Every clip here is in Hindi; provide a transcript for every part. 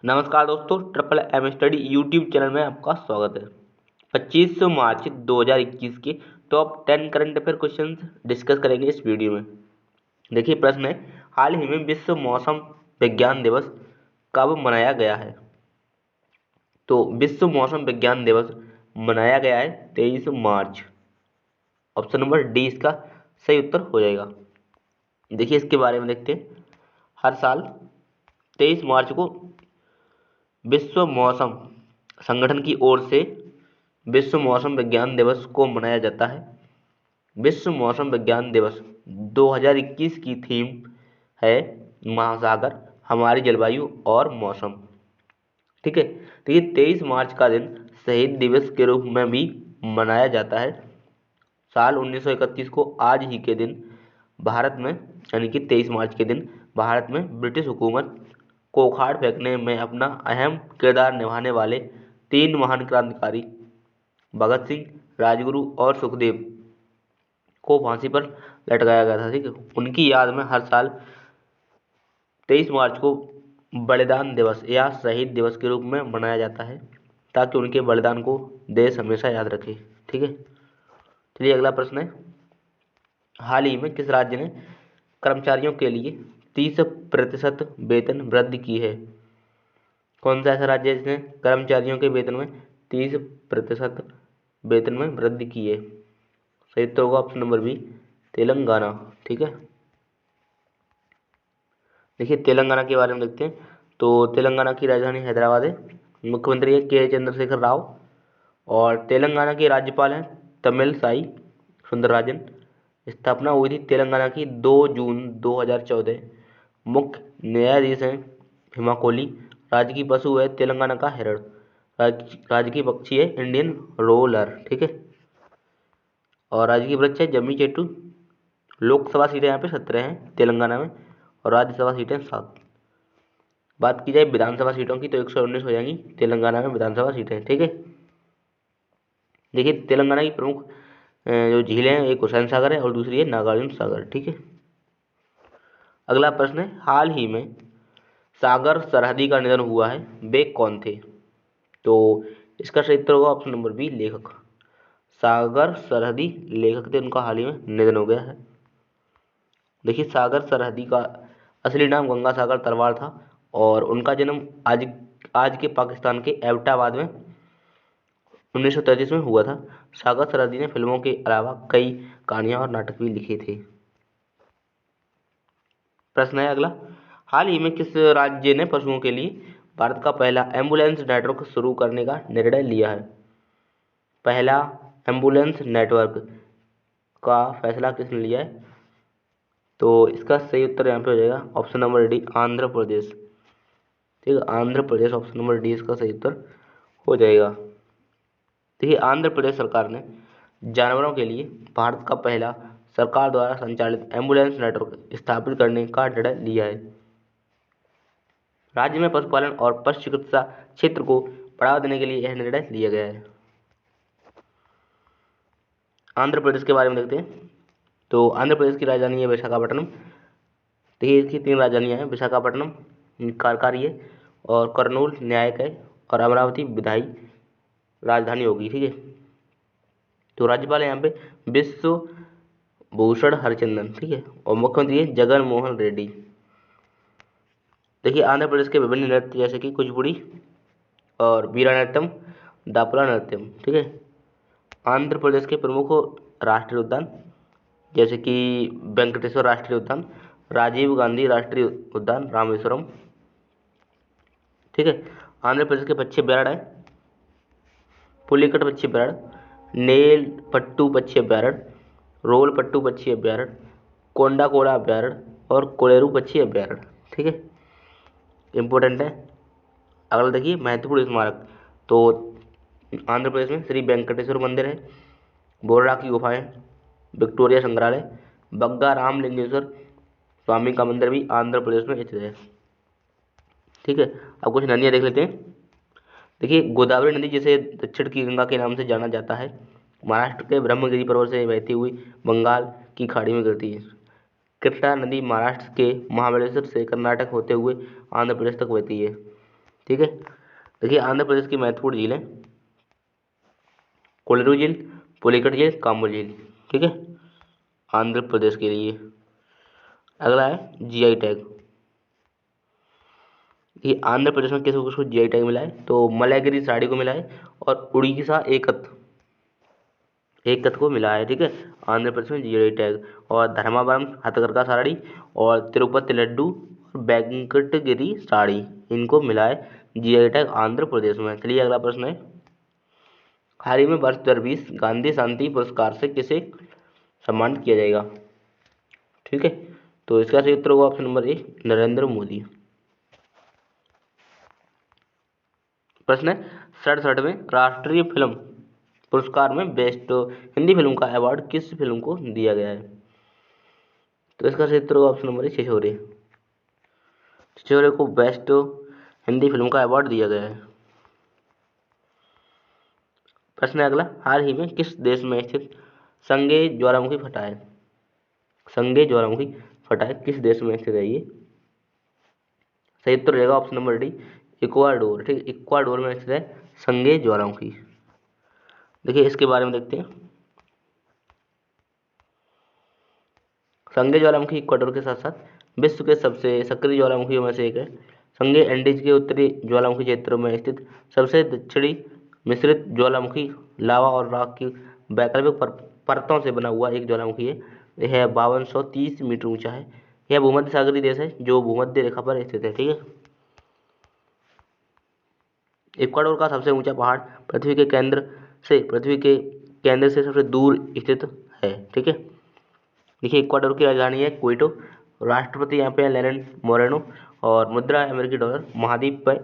नमस्कार दोस्तों, triple M study YouTube channel में आपका स्वागत है। 25 मार्च 2021 के top 10 current affair questions discuss करेंगे इस वीडियो में। देखिए प्रश्न है, हाल ही में विश्व मौसम विज्ञान दिवस कब मनाया गया है? तो विश्व मौसम विज्ञान दिवस मनाया गया है 23 मार्च। ऑप्शन नंबर डी इसका सही उत्तर हो जाएगा। देखिए इसके बारे में देखते हैं। हर साल 23 मार्च को विश्व मौसम संगठन की ओर से विश्व मौसम विज्ञान दिवस को मनाया जाता है। विश्व मौसम विज्ञान दिवस 2021 की थीम है महासागर, हमारी जलवायु और मौसम। ठीक है, तो ये 23 मार्च का दिन शहीद दिवस के रूप में भी मनाया जाता है। साल 1931 को आज ही के दिन भारत में, यानी कि 23 मार्च के दिन भारत में ब्रिटिश हुकूमत को उखाड़ फेंकने में अपना अहम किरदार निभाने वाले 3 महान क्रांतिकारी भगत सिंह, राजगुरु और सुखदेव को फांसी पर लटकाया गया था। ठीक है, उनकी याद में हर साल 23 मार्च को बलिदान दिवस या शहीद दिवस के रूप में मनाया जाता है, ताकि उनके बलिदान को देश हमेशा याद रखे। ठीक है, चलिए अगला प्रश्न है, हाल ही में किस राज्य ने कर्मचारियों के लिए 30% वेतन वृद्धि की है? कौन सा ऐसा राज्य है जिसने कर्मचारियों के वेतन में 30% वेतन में वृद्धि की है? सही उत्तर होगा ऑप्शन नंबर बी, तेलंगाना। ठीक है, देखिए तेलंगाना के बारे में देखते हैं। तो तेलंगाना की राजधानी हैदराबाद है, मुख्यमंत्री है के चंद्रशेखर राव और तेलंगाना के राज्यपाल हैं तमिल साई सुंदरराजन। स्थापना हुई थी तेलंगाना की 2 जून 2014। मुख्य न्यायाधीश हैं हिमा कोहली। राज्य की पशु है तेलंगाना का हिरण। राज्य की पक्षी है इंडियन रोलर। ठीक है, और राज्य की वृक्ष है जम्मी चेट्टू। लोकसभा सीटें यहाँ पे 17 हैं तेलंगाना में और राज्यसभा सीटें 7। बात की जाए विधानसभा सीटों की तो 119 हो जाएंगी तेलंगाना में विधानसभा सीटें। ठीक है, देखिए तेलंगाना की प्रमुख जो झीलें हैं, एक हुसैन सागर है और दूसरी है नागार्जुन सागर। ठीक है, अगला प्रश्न है, हाल ही में सागर सरहदी का निधन हुआ है, वे कौन थे? तो इसका सही उत्तर होगा ऑप्शन नंबर बी, लेखक। सागर सरहदी लेखक थे, उनका हाल ही में निधन हो गया है। देखिए सागर सरहदी का असली नाम गंगा सागर तरवार था और उनका जन्म आज के पाकिस्तान के एबटाबाद में 1933 में हुआ था। सागर सरहदी ने फिल्मों के अलावा कई कहानियां और नाटक भी लिखे थे। प्रश्न है अगला, हाल ही में किस राज्य ने पशुओं के लिए भारत का पहला एम्बुलेंस नेटवर्क शुरू करने का निर्णय लिया है? पहला एम्बुलेंस नेटवर्क का फैसला किसने लिया है? तो इसका सही उत्तर यहाँ पे हो जाएगा option number D, Andhra Pradesh. ठीक है, Andhra Pradesh, option number D इसका सही उत्तर हो जाएगा। देखिए आंध्र प्रदेश सरकार ने जानवरों के लिए भारत का पहला सरकार द्वारा संचालित एम्बुलेंस नेटवर्क स्थापित करने का निर्णय लिया है। राज्य में पशुपालन और पशु चिकित्सा क्षेत्र को बढ़ावा देने के लिए यह निर्णय लिया गया है। आंध्र प्रदेश के बारे में देखते हैं। तो आंध्र प्रदेश की राजधानी है विशाखापट्टनम। देखिए इसकी 3 राजधानियां हैं, विशाखापट्टनम कारकारी है और कर्नूल न्यायिक है और अमरावती विधायी राजधानी होगी। ठीक है, तो राज्यपाल है यहाँ पे विश्व भूषण हरिचंदन। ठीक है, और मुख्यमंत्री है जगन मोहन रेड्डी। देखिए आंध्र प्रदेश के विभिन्न नृत्य जैसे कि कुचिपुड़ी और वीरानट्यम, दापुरा नृत्यम। ठीक है, आंध्र प्रदेश के प्रमुख राष्ट्रीय उद्यान जैसे कि वेंकटेश्वर राष्ट्रीय उद्यान, राजीव गांधी राष्ट्रीय उद्यान रामेश्वरम। ठीक है, आंध्र प्रदेश के पक्षी अभ्यारण्य है पुलिकट पक्षी अभ्यारण्य, नेल पट्टू पक्षी अभ्यारण्य, रोल पट्टू पक्षी अभ्यारण्य, कोंडाकोला अभ्यारण्य और कोलेरू पक्षी अभ्यारण्य। ठीक है, इम्पोर्टेंट है। अगला देखिए महत्वपूर्ण स्मारक। तो आंध्र प्रदेश में श्री वेंकटेश्वर मंदिर है, बोर्रा की गुफाएं, विक्टोरिया संग्रहालय, बग्गा रामलिंगेश्वर स्वामी का मंदिर भी आंध्र प्रदेश में स्थित है। ठीक है, अब कुछ नदियाँ देख लेते हैं। देखिए गोदावरी नदी जिसे दक्षिण की गंगा के नाम से जाना जाता है, महाराष्ट्र के ब्रह्मगिरी पर्वत से बहती हुई बंगाल की खाड़ी में गिरती है। कृष्णा नदी महाराष्ट्र के महाबलेश्वर से कर्नाटक होते हुए आंध्र प्रदेश तक बहती है। ठीक है। देखिए आंध्र प्रदेश की महत्वपूर्ण झीलें, कोलेरू झील, पुलिकट झील, काम्बो झील। ठीक है, आंध्र प्रदेश के लिए। अगला है जीआई टैग। ये आंध्र प्रदेश में किसको किसको जीआई टैग मिला है, तो मलयगिरी साड़ी को मिला है और उड़ीसा एकत को मिला है। ठीक है, आंध्र प्रदेश में जीआई टैग। और धर्मावरम हथकरघा साड़ी और तिरुपति लड्डू और वेंकटगिरी साड़ी, इनको मिला है जीआई टैग आंध्र प्रदेश में। चलिए अगला प्रश्न है, हाल ही में वर्ष 2020 गांधी शांति पुरस्कार से किसे सम्मानित किया जाएगा। ठीक है, तो इसका सही उत्तर होगा option number A, Narendra Modi. प्रश्न है 67वें राष्ट्रीय फिल्म पुरस्कार में बेस्ट हिंदी फिल्म का अवार्ड किस फिल्म को दिया गया है। तो इसका सही उत्तर होगा ऑप्शन नंबर ए, छिछोरे। छिछोरे को बेस्ट हिंदी फिल्म का अवार्ड दिया गया है। प्रश्न है अगला, हाल ही में किस देश में स्थित संगे ज्वालामुखी फटा है। संगे ज्वालामुखी फटा है किस देश में स्थित है ये। सही उत्तर रहेगा ऑप्शन नंबर डी, इक्वाडोर। ठीक, इक्वाडोर में स्थित है संगे ज्वालामुखी। देखिए इसके बारे में देखते हैं। संगे ज्वालामुखी इक्वाडोर के साथ साथ विश्व के सबसे सक्रिय ज्वालामुखियों में से एक है। संगे एंडीज के उत्तरी ज्वालामुखी क्षेत्रों में स्थित सबसे दक्षिणी मिश्रित ज्वालामुखी लावा और राख की वैकल्पिक परतों से बना हुआ एक ज्वालामुखी है। यह 5230 मीटर ऊंचा है। यह भूमध्य सागरीय देश है जो भूमध्य रेखा पर स्थित है। ठीक है, इक्वाडोर का सबसे ऊंचा पहाड़ पृथ्वी के केंद्र से सबसे दूर स्थित है। ठीक है, देखिए इक्वाडोर की राजधानी है क्विटो। राष्ट्रपति यहाँ पे है लेनिन मोरेनो और मुद्रा है अमेरिकी डॉलर। महाद्वीप पर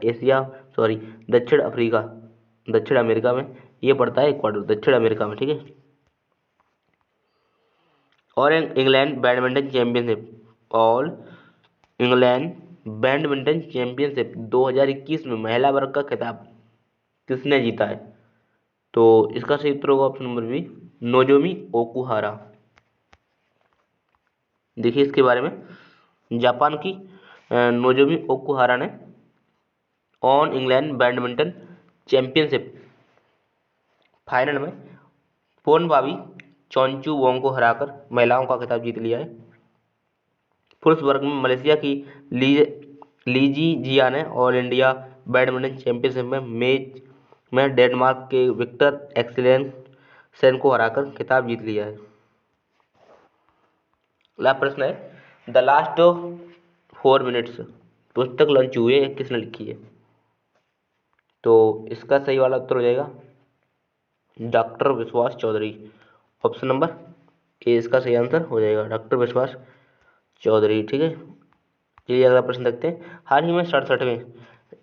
दक्षिण अमेरिका में ये पड़ता है इक्वाडोर, दक्षिण अमेरिका में। ठीक है, और ऑल इंग्लैंड बैडमिंटन चैंपियनशिप 2021 में महिला वर्ग का खिताब किसने जीता है। तो इसका सही उत्तर होगा option number B, Nozomi Okuhara. देखिए इसके बारे में, जापान की नोजोमी ओकुहारा ने All England badminton championship final में पोर्नबावी चोंचू वोंग को हराकर महिलाओं का खिताब जीत लिया है। पुरुष वर्ग में मलेशिया की लीजी जिया ने ऑल इंडिया बैडमिंटन चैंपियनशिप में मैच में डेनमार्क के विक्टर एक्सेलसेन को हराकर खिताब जीत लिया है। अगला प्रश्न है, द लास्ट 4 मिनट्स पुस्तक लॉन्च हुई है, किसने लिखी है। तो इसका सही वाला उत्तर हो जाएगा डॉक्टर विश्वास चौधरी। ऑप्शन नंबर ए इसका सही आंसर हो जाएगा, डॉक्टर विश्वास चौधरी। ठीक है, चलिए अगला प्रश्न देखते हैं, हाल ही में 67वें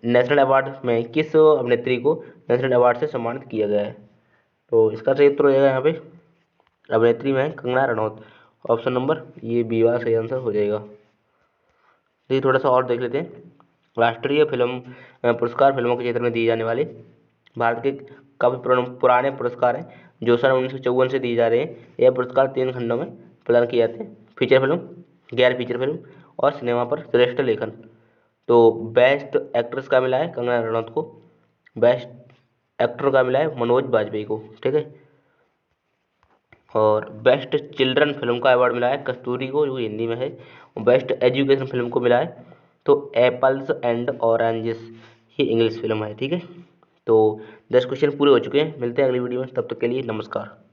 नेशनल अवार्ड में किस अभिनेत्री को नेशनल अवार्ड से सम्मानित किया गया है। तो इसका सही उत्तर हो जाएगा यहाँ पे अभिनेत्री में कंगना रनौत। ऑप्शन नंबर ये बी वाला सही आंसर हो जाएगा। चलिए थोड़ा सा और देख लेते हैं, राष्ट्रीय फिल्म पुरस्कार फिल्मों के क्षेत्र में दिए जाने वाले भारत के काफ़ी पुराने पुरस्कार हैं जो सन 1954 से दिए जा रहे हैं। यह पुरस्कार 3 खंडों में प्रदान किए जाते हैं, फीचर फिल्म, गैर फीचर फिल्म और सिनेमा पर श्रेष्ठ लेखन। तो बेस्ट एक्ट्रेस का मिला है कंगना रनौत को, बेस्ट एक्टर का मिला है मनोज बाजपेयी को। ठीक है, और बेस्ट चिल्ड्रन फिल्म का अवार्ड मिला है कस्तूरी को जो हिंदी में है, और बेस्ट एजुकेशन फिल्म को मिला है तो एप्पल्स एंड ऑरेंजेस, ये इंग्लिश फिल्म है। ठीक है, तो 10 क्वेश्चन पूरे हो चुके हैं। मिलते हैं अगली वीडियो में, तब तक के लिए नमस्कार।